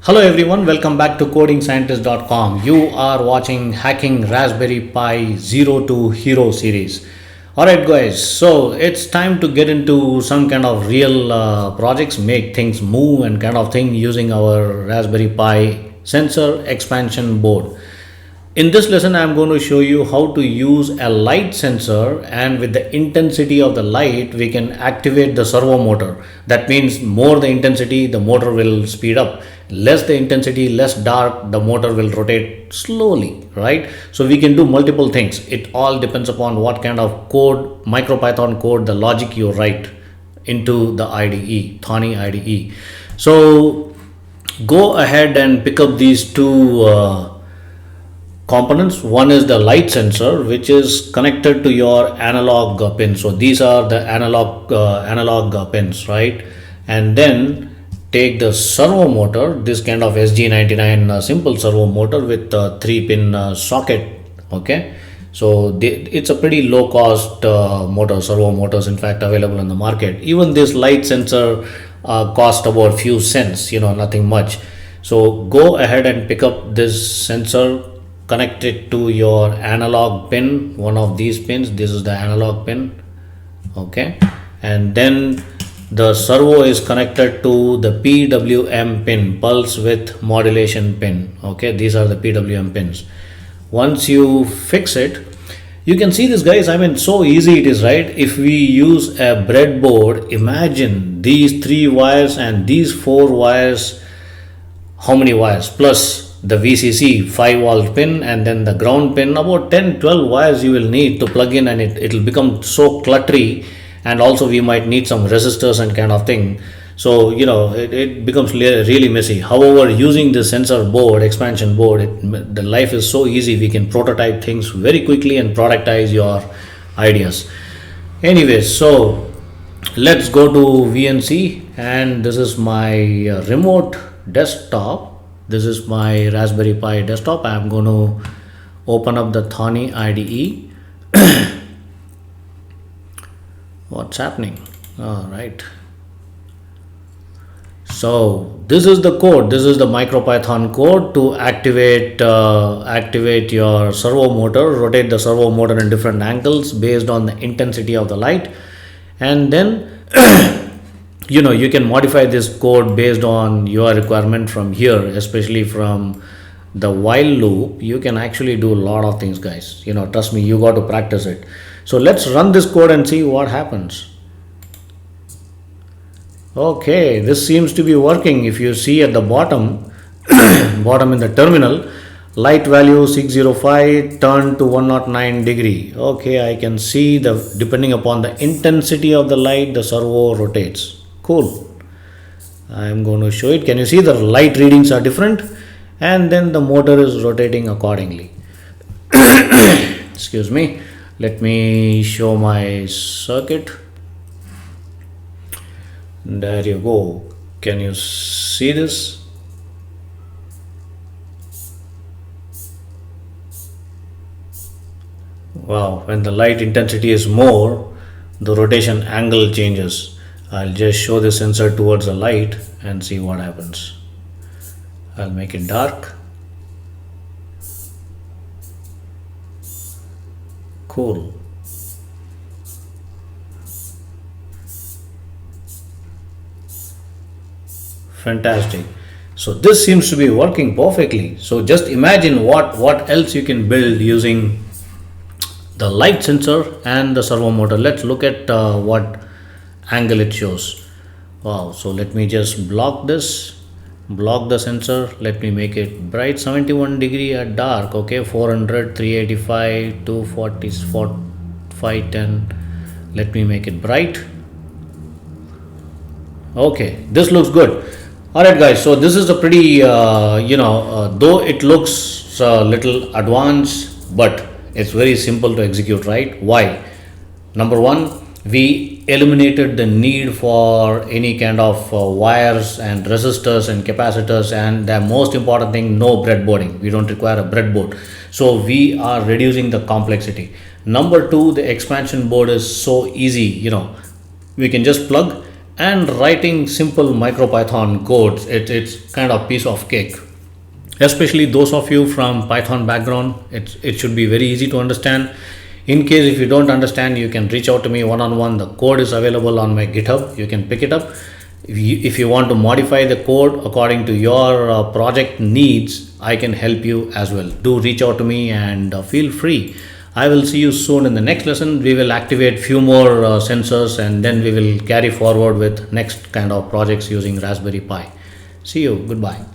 Hello everyone, welcome back to codingscientist.com. You are watching Hacking Raspberry Pi 0 to Hero series. Alright guys, so it's time to get into some kind of real projects, make things move and kind of thing using our Raspberry Pi sensor expansion board. In this lesson, I am going to show you how to use a light sensor, and with the intensity of the light, we can activate the servo motor. That means more the intensity, the motor will speed up. Less the intensity, less dark, the motor will rotate slowly, right? So we can do multiple things. It all depends upon what kind of code, MicroPython code, the logic you write into the IDE, Thani IDE. So go ahead and pick up these two components. One is the light sensor, which is connected to your analog pin. So these are the analog pins, right? And then take the servo motor, this kind of SG99 simple servo motor with a 3-pin socket. Okay, so it's a pretty low cost motor, servo motors in fact available in the market. Even this light sensor cost about few cents, nothing much. So go ahead and pick up this sensor, connect it to your analog pin, one of these pins. This is the analog pin. Okay, and then the servo is connected to the PWM pin, pulse width modulation pin. Okay, these are the PWM pins. Once you fix it, you can see this, guys. I mean, so easy it is, right? If we use a breadboard, imagine these 3 wires and these 4 wires. How many wires? Plus the VCC 5-volt pin and then the ground pin, about 10-12 wires you will need to plug in, and it will become so cluttery, and also we might need some resistors and kind of thing. So it becomes really messy. However, using the sensor board, expansion board, the life is so easy. We can prototype things very quickly and productize your ideas. Anyways, so let's go to VNC, and this is my remote desktop. This is my Raspberry Pi desktop. I am going to open up the Thani IDE. What's happening? All right. So this is the code. This is the MicroPython code to activate your servo motor. Rotate the servo motor in different angles based on the intensity of the light, and then you can modify this code based on your requirement from here, especially from the while loop. You can actually do a lot of things, guys. Trust me, you got to practice it. So let's run this code and see what happens. Okay, this seems to be working. If you see at the bottom in the terminal, light value 605 turned to 109 degree. Okay, I can see depending upon the intensity of the light, the servo rotates. Cool. I'm going to show it. Can you see the light readings are different, and then the motor is rotating accordingly. Excuse me. Let me show my circuit. There you go. Can you see this? Wow, when the light intensity is more, the rotation angle changes. I'll just show the sensor towards the light and see what happens. I'll make it dark. Cool. Fantastic. So this seems to be working perfectly. So just imagine what else you can build using the light sensor and the servo motor. Let's look at what angle it shows. Wow. So let me just block the sensor. Let me make it bright, 71 degree at dark. Okay, 400, 385, 240, 510. Let me make it bright. Okay, this looks good. Alright guys, so this is a pretty though it looks a little advanced, but it's very simple to execute, right? Why? Number one, we eliminated the need for any kind of wires and resistors and capacitors, and the most important thing, no breadboarding. We don't require a breadboard, so we are reducing the complexity. Number two, the expansion board is so easy. We can just plug And writing simple MicroPython codes, it's kind of piece of cake. Especially those of you from Python background, it should be very easy to understand. In case if you don't understand, you can reach out to me one-on-one. The code is available on my GitHub. You can pick it up. If you want to modify the code according to your project needs, I can help you as well. Do reach out to me and feel free. I will see you soon in the next lesson. We will activate few more sensors, and then we will carry forward with next kind of projects using Raspberry Pi. See you. Goodbye.